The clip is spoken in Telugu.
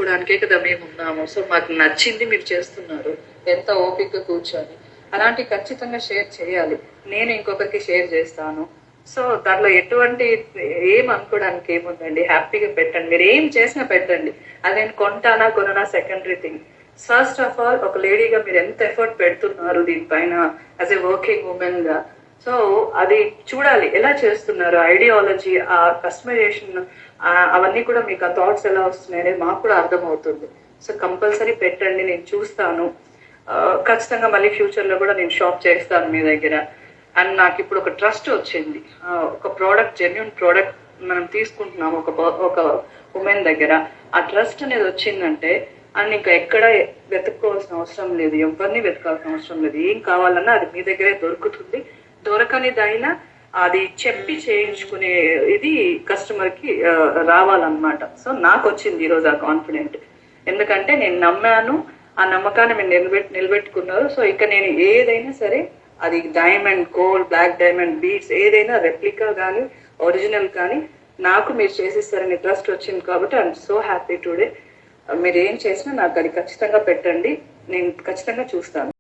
చేసుకోవడానికే కదా మేము ఉన్నాము. సో మాకు నచ్చింది మీరు చేస్తున్నారు, ఎంత ఓపిక కూర్చొని. అలాంటి ఖచ్చితంగా షేర్ చేయాలి. నేను ఇంకొకరికి షేర్ చేస్తాను. సో దాంట్లో ఎటువంటి ఏం అనుకోవడానికి ఏముందండి, హ్యాపీగా పెట్టండి. మీరు ఏం చేసినా పెట్టండి. అది నేను కొంటానా కొననా secondary thing. First of all ఒక లేడీగా మీరు ఎంత ఎఫర్ట్ పెడుతున్నారు దీనిపైన యాజ్ ఎ వర్కింగ్ ఉమెన్ గా. సో అది చూడాలి ఎలా చేస్తున్నారు, ఐడియాలజీ, ఆ కస్టమైజేషన్, అవన్నీ కూడా మీకు ఆ థాట్స్ ఎలా వస్తున్నాయి అనేది మాకు కూడా అర్థమవుతుంది. సో కంపల్సరీ పెట్టండి, నేను చూస్తాను. ఖచ్చితంగా మళ్ళీ ఫ్యూచర్ లో కూడా నేను షాప్ చేస్తాను మీ దగ్గర. అండ్ నాకు ఇప్పుడు ఒక ట్రస్ట్ వచ్చింది. ఒక ప్రోడక్ట్, జెన్యున్ ప్రోడక్ట్ మనం తీసుకుంటున్నాం ఒక ఉమెన్ దగ్గర. ఆ ట్రస్ట్ అనేది వచ్చిందంటే అండ్ ఇంకా ఎక్కడ వెతుక్కోవాల్సిన అవసరం లేదు, ఎవరిని వెతకాల్సిన అవసరం లేదు. ఏం కావాలన్నా అది మీ దగ్గరే దొరుకుతుంది. దొరకనిదైనా అది చెప్పి చేయించుకునే ఇది కస్టమర్ కి రావాలన్నమాట. సో నాకు వచ్చింది ఈరోజు ఆ కాన్ఫిడెంట్. ఎందుకంటే నేను నమ్మాను, ఆ నమ్మకాన్ని మీరు నిలబెట్టుకున్నారు. సో ఇక నేను ఏదైనా సరే, అది diamond, gold, black diamond, beads, ఏదైనా రెప్లికా కానీ ఒరిజినల్ కానీ నాకు మీరు చేసిస్తారని ట్రస్ట్ వచ్చింది. కాబట్టి ఐఎమ్ సో హ్యాపీ టుడే. మీరు ఏం చేసినా నాకు అది ఖచ్చితంగా పెట్టండి, నేను ఖచ్చితంగా చూస్తాను.